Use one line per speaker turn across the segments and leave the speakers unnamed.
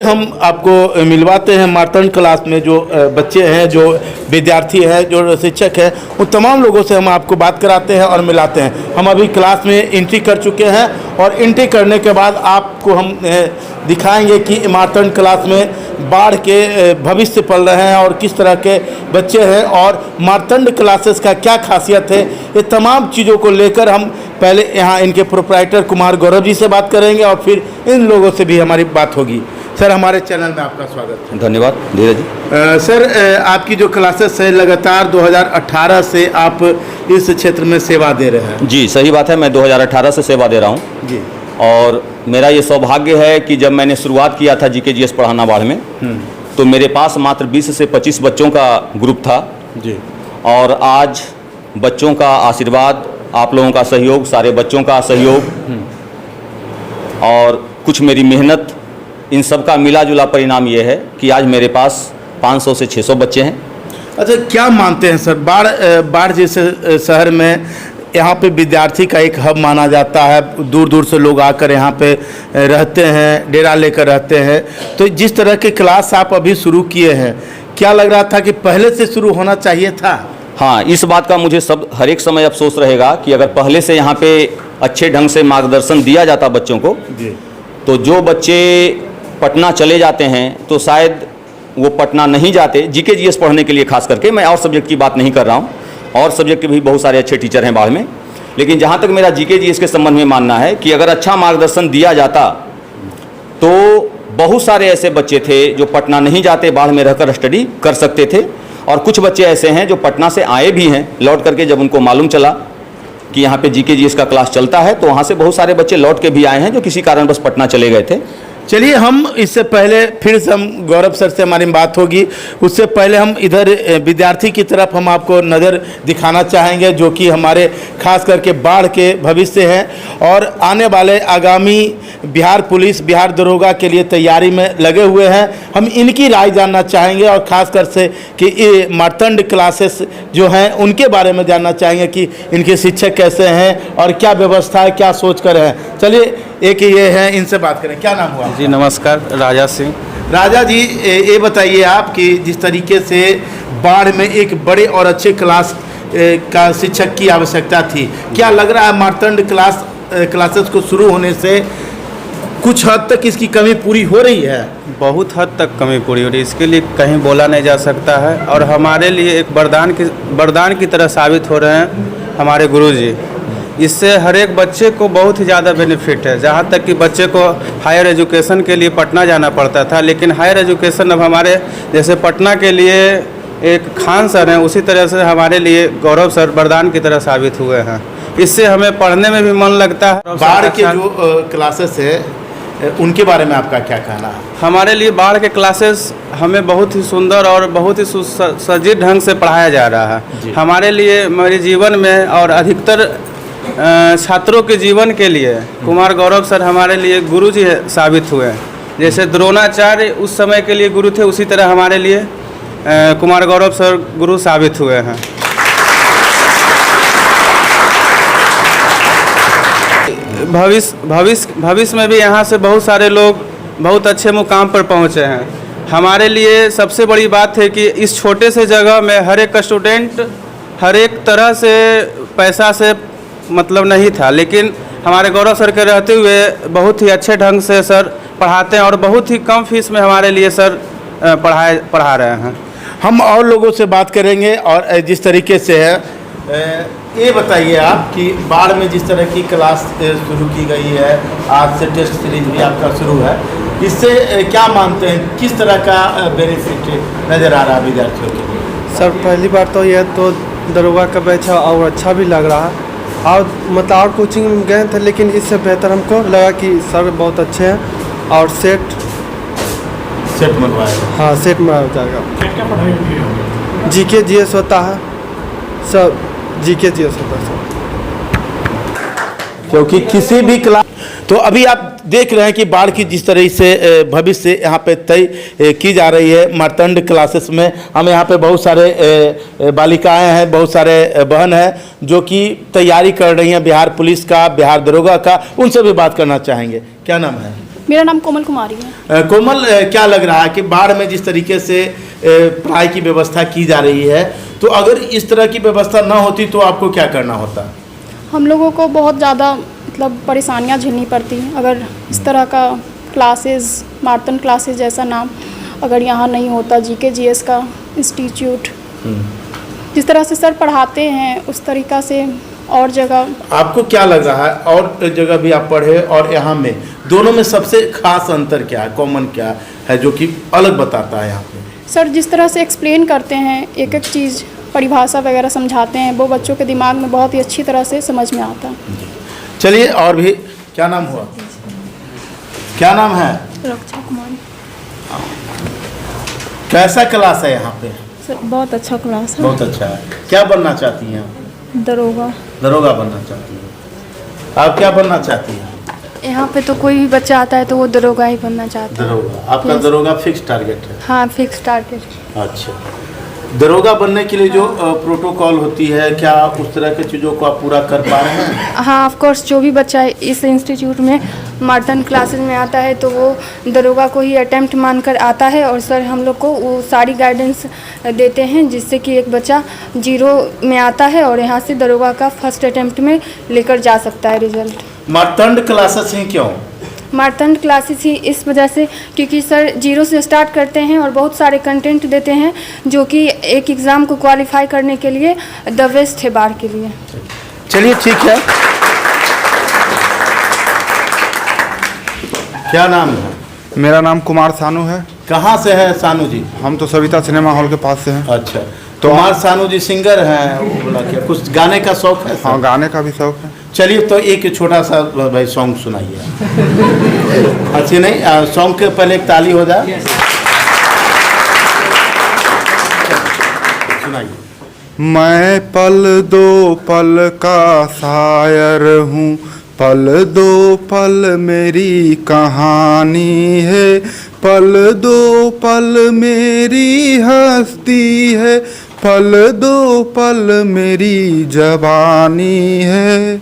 हम आपको मिलवाते हैं मार्तंड क्लास में जो बच्चे हैं, जो विद्यार्थी हैं, जो शिक्षक हैं, उन तमाम लोगों से हम आपको बात कराते हैं और मिलाते हैं। हम अभी क्लास में एंट्री कर चुके हैं और एंट्री करने के बाद आपको हम दिखाएंगे कि मार्तंड क्लास में बाढ़ के भविष्य पल रहे हैं और किस तरह के बच्चे हैं और मार्तंड क्लासेस का क्या खासियत है। ये तमाम चीज़ों को लेकर हम पहले यहाँ इनके प्रोप्राइटर कुमार गौरव जी से बात करेंगे और फिर इन लोगों से भी हमारी बात होगी। सर, हमारे चैनल में आपका स्वागत है।
धन्यवाद धीरज जी।
सर, आपकी जो क्लासेस है लगातार 2018 से आप इस क्षेत्र में सेवा दे रहे हैं।
जी सही बात है, मैं 2018 से सेवा दे रहा हूँ
जी।
और मेरा ये सौभाग्य है कि जब मैंने शुरुआत किया था GKGS पढ़ाना बाढ़ में, तो मेरे पास मात्र 20 से 25 बच्चों का ग्रुप था
जी।
और आज बच्चों का आशीर्वाद, आप लोगों का सहयोग, सारे बच्चों का सहयोग और कुछ मेरी मेहनत, इन सब का मिला जुला परिणाम ये है कि आज मेरे पास 500 से 600 बच्चे हैं।
अच्छा, क्या मानते हैं सर, बाढ़ जैसे शहर में यहाँ पे विद्यार्थी का एक हब माना जाता है, दूर दूर से लोग आकर यहाँ पे रहते हैं, डेरा लेकर रहते हैं, तो जिस तरह के क्लास आप अभी शुरू किए हैं, क्या लग रहा था कि पहले से शुरू होना चाहिए था?
हाँ, इस बात का मुझे हर एक समय अफसोस रहेगा कि अगर पहले से यहाँ पे अच्छे ढंग से मार्गदर्शन दिया जाता बच्चों को
जी।
तो जो बच्चे पटना चले जाते हैं तो शायद वो पटना नहीं जाते GKGS पढ़ने के लिए। खास करके मैं और सब्जेक्ट की बात नहीं कर रहा हूँ, और सब्जेक्ट के भी बहुत सारे अच्छे टीचर हैं बाढ़ में, लेकिन जहाँ तक मेरा GKGS के संबंध में मानना है कि अगर अच्छा मार्गदर्शन दिया जाता तो बहुत सारे ऐसे बच्चे थे जो पटना नहीं जाते, बाढ़ में रहकर स्टडी कर सकते थे। और कुछ बच्चे ऐसे हैं जो पटना से आए भी हैं लौट करके, जब उनको मालूम चला कि यहाँ पे GKGS का क्लास चलता है तो वहाँ से बहुत सारे बच्चे लौट के भी आए हैं जो किसी कारण बस पटना चले गए थे।
चलिए, हम इससे पहले फिर से हम गौरव सर से हमारी बात होगी, उससे पहले हम इधर विद्यार्थी की तरफ हम आपको नज़र दिखाना चाहेंगे, जो कि हमारे खास करके बाढ़ के भविष्य हैं और आने वाले आगामी बिहार पुलिस, बिहार दरोगा के लिए तैयारी में लगे हुए हैं। हम इनकी राय जानना चाहेंगे और ख़ास कर से कि ये मार्तंड क्लासेस जो हैं उनके बारे में जानना चाहेंगे कि इनके शिक्षक कैसे हैं और क्या व्यवस्था है, क्या सोच कर हैं। चलिए, एक ये है, इनसे बात करें। क्या नाम हुआ?
जी नमस्कार, राजा सिंह।
राजा जी, ये बताइए आप कि जिस तरीके से बाढ़ में एक बड़े और अच्छे क्लास का शिक्षक की आवश्यकता थी, क्या लग रहा है मार्तंड क्लासेस को शुरू होने से कुछ हद तक इसकी कमी पूरी हो रही है?
बहुत हद तक कमी पूरी हो रही है, इसके लिए कहीं बोला नहीं जा सकता है और हमारे लिए एक वरदान की तरह साबित हो रहे हैं हमारे गुरुजी। इससे हर एक बच्चे को बहुत ही ज़्यादा बेनिफिट है। जहाँ तक कि बच्चे को हायर एजुकेशन के लिए पटना जाना पड़ता था, लेकिन हायर एजुकेशन अब हमारे जैसे पटना के लिए एक खान सर हैं, उसी तरह से हमारे लिए गौरव सर वरदान की तरह साबित हुए हैं। इससे हमें पढ़ने में भी मन लगता है।
बाढ़ के जो क्लासेस है उनके बारे में आपका क्या कहना है?
हमारे लिए बाढ़ के क्लासेस हमें बहुत ही सुंदर और बहुत ही सुसज्जित ढंग से पढ़ाया जा रहा है। हमारे लिए, मेरे जीवन में और अधिकतर छात्रों के जीवन के लिए कुमार गौरव सर हमारे लिए गुरु जी साबित हुए। जैसे द्रोणाचार्य उस समय के लिए गुरु थे, उसी तरह हमारे लिए कुमार गौरव सर गुरु साबित हुए हैं। भविष्य में भी यहाँ से बहुत सारे लोग बहुत अच्छे मुकाम पर पहुँचे हैं। हमारे लिए सबसे बड़ी बात है कि इस छोटे से जगह में हर एक स्टूडेंट हर एक तरह से पैसा से मतलब नहीं था, लेकिन हमारे गौरव सर के रहते हुए बहुत ही अच्छे ढंग से सर पढ़ाते हैं और बहुत ही कम फीस में हमारे लिए सर पढ़ा रहे हैं।
हम और लोगों से बात करेंगे और जिस तरीके से है, ये बताइए आप कि बाढ़ में जिस तरह की क्लास शुरू की गई है, आज से टेस्ट सीरीज भी आपका शुरू है, इससे क्या मानते हैं, किस तरह का बेनिफिट नज़र आ रहा है विद्यार्थियों के लिए?
सर, पहली बार तो यह तो दरोगा का बैच और अच्छा भी लग रहा है और मतलब और कोचिंग में गए थे, लेकिन इससे बेहतर हमको लगा कि सर बहुत अच्छे हैं और सेट
मंगवाएगा।
हाँ, सेट में आ जाएगा।
क्या पढ़ाई होती है?
GKGS होता है सब, GKGS होता है सब,
क्योंकि किसी भी क्लास, तो अभी आप देख रहे हैं कि बाढ़ की जिस तरह से भविष्य यहाँ पे तय की जा रही है मार्तंड क्लासेस में। हम यहाँ पे बहुत सारे बालिकाएं हैं, बहुत सारे बहन हैं जो कि तैयारी कर रही हैं बिहार पुलिस का, बिहार दरोगा का, उनसे भी बात करना चाहेंगे। क्या नाम है?
मेरा नाम कोमल कुमारी है।
कोमल, क्या लग रहा है कि बाढ़ में जिस तरीके से पढ़ाई की व्यवस्था की जा रही है, तो अगर इस तरह की व्यवस्था ना होती तो आपको क्या करना होता?
हम लोगों को बहुत ज़्यादा मतलब परेशानियां झेलनी पड़ती हैं। अगर इस तरह का क्लासेस, मार्तंड क्लासेस जैसा नाम अगर यहाँ नहीं होता, जीके जीएस का इंस्टीट्यूट जिस तरह से सर पढ़ाते हैं उस तरीक़ा से और जगह।
आपको क्या लग रहा है, और जगह भी आप पढ़े और यहाँ में, दोनों में सबसे खास अंतर क्या है, कॉमन क्या है जो कि अलग बताता है यहाँ पे?
सर जिस तरह से एक्सप्लेन करते हैं, एक एक चीज़ परिभाषा वगैरह समझाते हैं, वो बच्चों के दिमाग में बहुत ही अच्छी तरह से समझ में आता है।
चलिए, और भी क्या नाम हुआ, क्या नाम है?
रक्षा कुमारी।
कैसा क्लास है यहाँ पे?
सर बहुत अच्छा क्लास है।
बहुत अच्छा है। क्या बनना चाहती हैं आप?
दरोगा।
दरोगा बनना चाहती हैं। आप क्या बनना चाहती हैं?
यहाँ पे तो कोई भी बच्चा आता है तो वो दरोगा ही बनना चाहता है।
दरोगा। आपका दरोगा फिक्स टारगेट है?
हाँ, फिक्स टारगेट।
अच्छा, दरोगा बनने के लिए जो प्रोटोकॉल होती है, क्या उस तरह की चीज़ों को आप पूरा कर पा रहे हैं?
हाँ, ऑफ कोर्स जो भी बच्चा इस इंस्टीट्यूट में मार्तंड क्लासेस में आता है तो वो दरोगा को ही अटेम्प्ट मानकर आता है, और सर हम लोग को वो सारी गाइडेंस देते हैं जिससे कि एक बच्चा 0 में आता है और यहाँ से दरोगा का फर्स्ट अटेम्प्ट में लेकर जा सकता है रिजल्ट।
मार्तंड क्लासेस हैं क्यों?
मार्तंड क्लासेस ही इस वजह से क्योंकि सर 0 से स्टार्ट करते हैं और बहुत सारे कंटेंट देते हैं जो कि एक एग्ज़ाम को क्वालिफाई करने के लिए द बेस्ट है बार के लिए।
चलिए, ठीक है। क्या नाम है?
मेरा नाम कुमार सानू है।
कहाँ से है सानू जी?
हम तो सविता सिनेमा हॉल के पास से हैं।
अच्छा, तो कुमार सानू जी सिंगर हैं, वो बोला क्या कुछ गाने का शौक है?
हाँ, गाने का भी शौक है।
चलिए, तो एक छोटा सा भाई सॉन्ग सुनाइए। अच्छी नहीं, सॉन्ग के पहले एक ताली हो जाए। सुनाइए।
मैं पल दो पल का शायर हूँ, पल दो पल मेरी कहानी है, पल दो पल मेरी हस्ती है, पल दो पल मेरी जवानी है।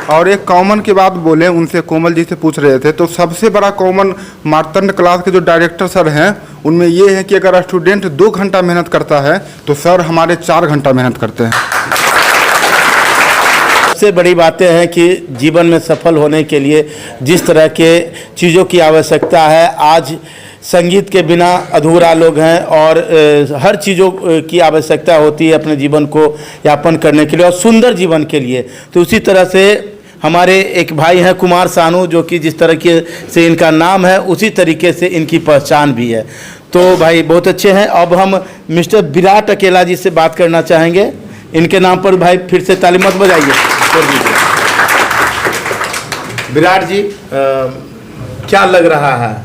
और एक कॉमन की बात बोले, उनसे कोमल जी से पूछ रहे थे, तो सबसे बड़ा कॉमन मार्तंड क्लास के जो डायरेक्टर सर हैं उनमें ये है कि अगर स्टूडेंट 2 घंटा मेहनत करता है तो सर हमारे 4 घंटा मेहनत करते हैं।
सबसे बड़ी बातें हैं कि जीवन में सफल होने के लिए जिस तरह के चीज़ों की आवश्यकता है, आज संगीत के बिना अधूरा लोग हैं, और हर चीज़ों की आवश्यकता होती है अपने जीवन को यापन करने के लिए और सुंदर जीवन के लिए। तो उसी तरह से हमारे एक भाई हैं कुमार सानू, जो कि जिस तरीके से इनका नाम है उसी तरीके से इनकी पहचान भी है। तो भाई बहुत अच्छे हैं। अब हम मिस्टर विराट अकेला जी से बात करना चाहेंगे। इनके नाम पर भाई फिर से ताली मत बजाइए। विराट जी, क्या लग रहा है,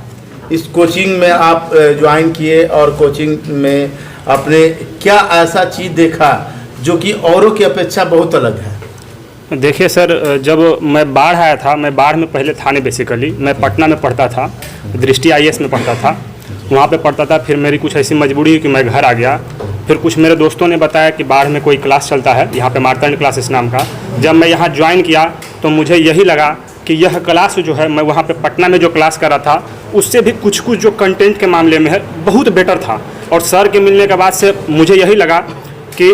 इस कोचिंग में आप ज्वाइन किए और कोचिंग में आपने क्या ऐसा चीज़ देखा जो कि औरों की अपेक्षा बहुत अलग है?
देखिए सर, जब मैं बाढ़ आया था, मैं बाढ़ में पहले था नहीं, बेसिकली मैं पटना में पढ़ता था, दृष्टि IAS में पढ़ता था, वहाँ पे पढ़ता था। फिर मेरी कुछ ऐसी मजबूरी हुई कि मैं घर आ गया। फिर कुछ मेरे दोस्तों ने बताया कि बाढ़ में कोई क्लास चलता है यहाँ पे मार्तंड क्लासेस नाम का। जब मैं यहाँ ज्वाइन किया तो मुझे यही लगा कि यह क्लास जो है, मैं वहाँ पे पटना में जो क्लास कर रहा था उससे भी कुछ जो कंटेंट के मामले में है बहुत बेटर था। और सर के मिलने के बाद से मुझे यही लगा कि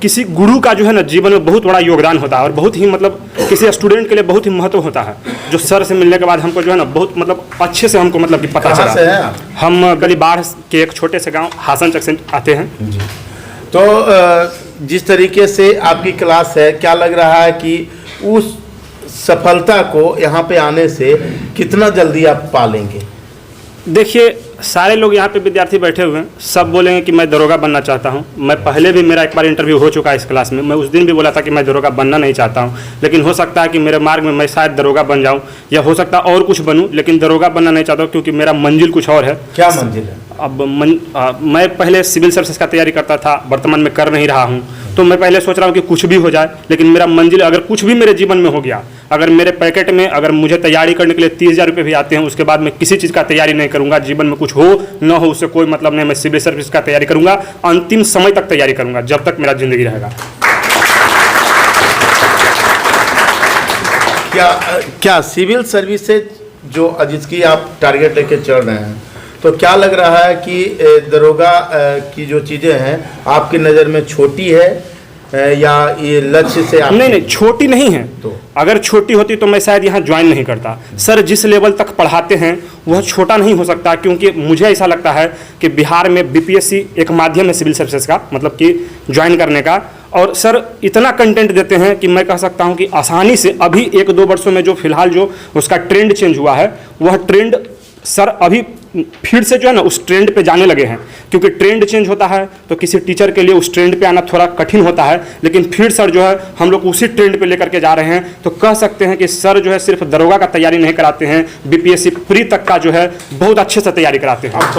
किसी गुरु का जो है ना जीवन में बहुत बड़ा योगदान होता है, और बहुत ही मतलब किसी स्टूडेंट के लिए बहुत ही महत्व होता है, जो सर से मिलने के बाद हमको जो है ना बहुत मतलब अच्छे से हमको मतलब कि पता चला।
से है? हम
हम गली बाढ़ के एक छोटे से गांव हासन चक से आते हैं।
तो जिस तरीके से आपकी क्लास है, क्या लग रहा है कि उस सफलता को यहाँ पे आने से कितना जल्दी आप पालेंगे?
देखिए, सारे लोग यहाँ पे विद्यार्थी बैठे हुए हैं, सब बोलेंगे कि मैं दरोगा बनना चाहता हूँ। मैं पहले भी, मेरा एक बार इंटरव्यू हो चुका है इस क्लास में, मैं उस दिन भी बोला था कि मैं दरोगा बनना नहीं चाहता हूँ, लेकिन हो सकता है कि मेरे मार्ग में मैं शायद दरोगा बन जाऊँ, या हो सकता है और कुछ बनूँ, लेकिन दरोगा बनना नहीं चाहता हूँ क्योंकि मेरा मंजिल कुछ और है।
क्या मंजिल है?
अब मैं पहले सिविल सर्विसेज का तैयारी करता था, वर्तमान में कर नहीं रहा हूँ, तो मैं पहले सोच रहा हूँ कि कुछ भी हो जाए, लेकिन मेरा मंजिल अगर कुछ भी मेरे जीवन में हो गया, अगर मेरे पैकेट में अगर मुझे तैयारी करने के लिए 30,000 रुपये भी आते हैं, उसके बाद मैं किसी चीज़ का तैयारी नहीं करूँगा, जीवन में कुछ हो न हो उससे कोई मतलब नहीं, मैं सिविल सर्विस का तैयारी करूँगा, अंतिम समय तक तैयारी करूँगा, जब तक मेरा ज़िंदगी रहेगा।
क्या सिविल सर्विसेज जो जिसकी आप टारगेट लेके चल रहे हैं, तो क्या लग रहा है कि दरोगा की जो चीज़ें हैं आपकी नज़र में छोटी है या ये लक्ष्य से आप
नहीं, छोटी नहीं है।
तो
अगर छोटी होती तो मैं शायद यहाँ ज्वाइन नहीं करता। सर जिस लेवल तक पढ़ाते हैं वह छोटा नहीं हो सकता, क्योंकि मुझे ऐसा लगता है कि बिहार में बीपीएससी एक माध्यम है सिविल सर्विसेज का, मतलब कि ज्वाइन करने का। और सर इतना कंटेंट देते हैं कि मैं कह सकता हूँ कि आसानी से अभी 1-2 वर्षों में जो फिलहाल जो उसका ट्रेंड चेंज हुआ है, वह ट्रेंड सर अभी फिर से जो है ना उस ट्रेंड पे जाने लगे हैं। क्योंकि ट्रेंड चेंज होता है तो किसी टीचर के लिए उस ट्रेंड पे आना थोड़ा कठिन होता है, लेकिन फिर सर जो है हम लोग उसी ट्रेंड पे लेकर के जा रहे हैं। तो कह सकते हैं कि सर जो है सिर्फ दरोगा का तैयारी नहीं कराते हैं, बीपीएससी प्री तक का जो है बहुत अच्छे से तैयारी कराते हैं।
आप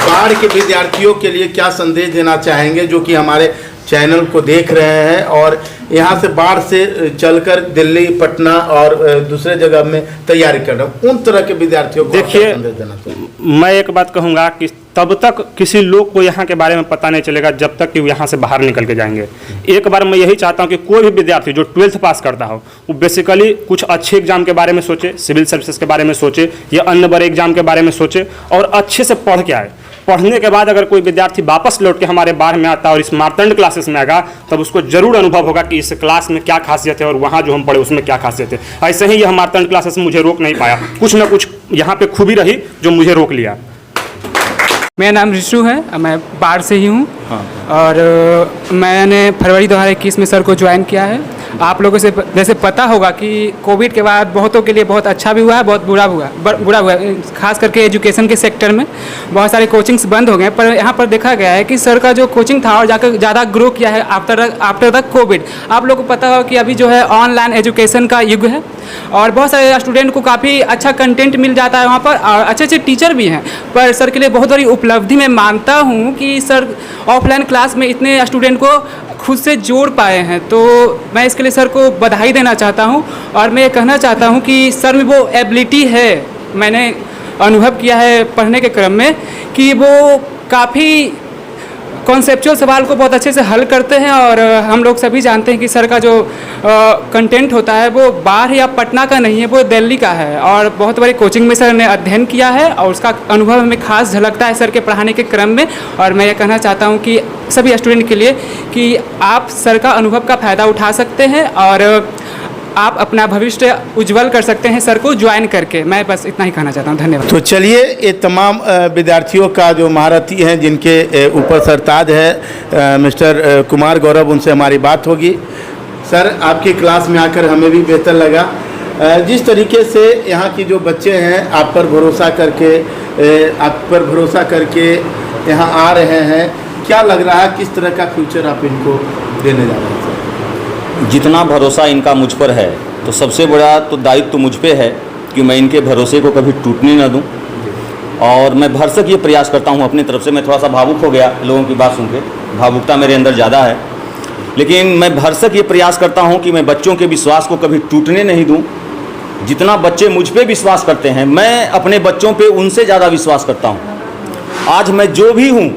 बाढ़ के विद्यार्थियों के लिए क्या संदेश देना चाहेंगे जो कि हमारे चैनल को देख रहे हैं और यहाँ से बाढ़ से चलकर दिल्ली, पटना और दूसरे जगह में तैयारी कर रहे हैं, उन तरह के विद्यार्थियों को
देखिए,
संदेश देना चाहिए?
मैं एक बात कहूँगा कि तब तक किसी लोग को यहाँ के बारे में पता नहीं चलेगा जब तक कि वो यहाँ से बाहर निकल के जाएंगे। एक बार मैं यही चाहता हूँ कि कोई भी विद्यार्थी जो 12th पास करता हो वो बेसिकली कुछ अच्छे एग्जाम के बारे में सोचे, सिविल सर्विसेज के बारे में सोचे या अन्य बड़े एग्जाम के बारे में सोचे और अच्छे से पढ़ के आए। पढ़ने के बाद अगर कोई विद्यार्थी वापस लौट के हमारे बाढ़ में आता है और इस मार्तंड क्लासेस में आएगा, तब उसको जरूर अनुभव होगा कि इस क्लास में क्या खासियत है और वहाँ जो हम पढ़े उसमें क्या खासियत है। ऐसे ही यह मार्तंड क्लासेस मुझे रोक नहीं पाया, कुछ ना कुछ यहाँ पे खूबी रही जो मुझे रोक लिया।
मेरा नाम ऋषु है, मैं बाढ़ से ही हूँ। और मैंने फरवरी 2021 में सर को ज्वाइन किया है। आप लोगों से जैसे पता होगा कि कोविड के बाद बहुतों के लिए बहुत अच्छा भी हुआ है, बहुत बुरा हुआ है। खास करके एजुकेशन के सेक्टर में बहुत सारे कोचिंग्स बंद हो गए, पर यहाँ पर देखा गया है कि सर का जो कोचिंग था और जाकर ज़्यादा ग्रो किया है आफ्टर द कोविड। आप लोगों को पता होगा कि अभी जो है ऑनलाइन एजुकेशन का युग है और बहुत सारे स्टूडेंट को काफ़ी अच्छा कंटेंट मिल जाता है वहाँ पर और अच्छे अच्छे टीचर भी हैं। पर सर के लिए बहुत बड़ी उपलब्धि मैं मानता हूँ कि सर ऑफलाइन क्लास में इतने स्टूडेंट को खुद से जोड़ पाए हैं, तो मैं इसके लिए सर को बधाई देना चाहता हूँ। और मैं ये कहना चाहता हूँ कि सर में वो एबिलिटी है, मैंने अनुभव किया है पढ़ने के क्रम में कि वो काफ़ी कॉन्सेप्चुअल सवाल को बहुत अच्छे से हल करते हैं। और हम लोग सभी जानते हैं कि सर का जो कंटेंट होता है वो बाहर या पटना का नहीं है, वो दिल्ली का है। और बहुत बड़ी कोचिंग में सर ने अध्ययन किया है और उसका अनुभव हमें खास झलकता है सर के पढ़ाने के क्रम में। और मैं ये कहना चाहता हूँ कि सभी स्टूडेंट के लिए कि आप सर का अनुभव का फ़ायदा उठा सकते हैं और आप अपना भविष्य उज्जवल कर सकते हैं सर को ज्वाइन करके। मैं बस इतना ही कहना चाहता हूँ, धन्यवाद।
तो चलिए, ये तमाम विद्यार्थियों का जो महारथी हैं जिनके ऊपर सरताज है मिस्टर कुमार गौरव, उनसे हमारी बात होगी। सर, आपकी क्लास में आकर हमें भी बेहतर लगा। जिस तरीके से यहाँ की जो बच्चे हैं आप पर भरोसा करके यहाँ आ रहे हैं, क्या लग रहा है किस तरह का फ्यूचर आप इनको देने जा रहे हैं?
जितना भरोसा इनका मुझ पर है तो सबसे बड़ा तो दायित्व मुझ पे है कि मैं इनके भरोसे को कभी टूटने न दूं। और मैं भरसक ये प्रयास करता हूं अपनी तरफ से। मैं थोड़ा सा भावुक हो गया लोगों की बात सुन के, भावुकता मेरे अंदर ज़्यादा है, लेकिन मैं भरसक ये प्रयास करता हूं कि मैं बच्चों के विश्वास को कभी टूटने नहीं दूं। जितना बच्चे मुझ पर विश्वास करते हैं, मैं अपने बच्चों पर उनसे ज़्यादा विश्वास करता हूँ। आज मैं जो भी हूँ,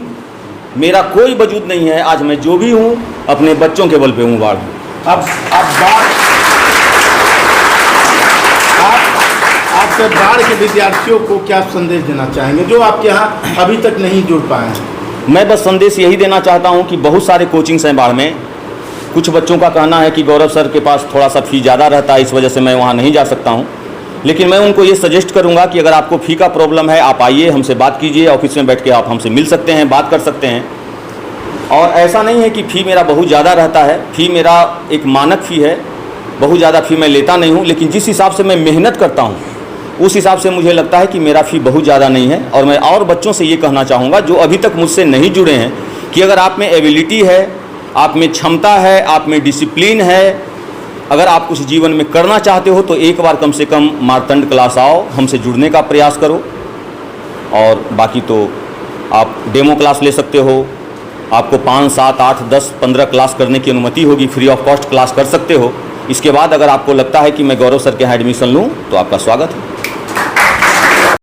मेरा कोई वजूद नहीं है, आज मैं जो भी हूँ अपने बच्चों के बल पे हूँ।
आप सर बाढ़ के विद्यार्थियों को क्या संदेश देना चाहेंगे जो आपके यहाँ अभी तक नहीं जुड़ पाए हैं?
मैं बस संदेश यही देना चाहता हूँ कि बहुत सारे कोचिंग्स हैं बाढ़ में। कुछ बच्चों का कहना है कि गौरव सर के पास थोड़ा सा फ़ी ज़्यादा रहता है, इस वजह से मैं वहाँ नहीं जा सकता हूँ। लेकिन मैं उनको ये सजेस्ट करूँगा कि अगर आपको फ़ी का प्रॉब्लम है, आप आइए, हमसे बात कीजिए, ऑफिस में बैठ के आप हमसे मिल सकते हैं, बात कर सकते हैं। और ऐसा नहीं है कि फ़ी मेरा बहुत ज़्यादा रहता है, फ़ी मेरा एक मानक फ़ी है, बहुत ज़्यादा फ़ी मैं लेता नहीं हूँ। लेकिन जिस हिसाब से मैं मेहनत करता हूँ उस हिसाब से मुझे लगता है कि मेरा फ़ी बहुत ज़्यादा नहीं है। और मैं और बच्चों से ये कहना चाहूँगा जो अभी तक मुझसे नहीं जुड़े हैं कि अगर आप में एबिलिटी है, आप में क्षमता है, आप में डिसिप्लिन है, अगर आप कुछ जीवन में करना चाहते हो तो एक बार कम से कम मार्तंड क्लास आओ, हमसे जुड़ने का प्रयास करो। और बाकी तो आप डेमो क्लास ले सकते हो, आपको 5, 7, 8, 10, 15 क्लास करने की अनुमति होगी, फ्री ऑफ कॉस्ट क्लास कर सकते हो। इसके बाद अगर आपको लगता है कि मैं गौरव सर के यहाँ एडमिशन लूँ तो आपका स्वागत है।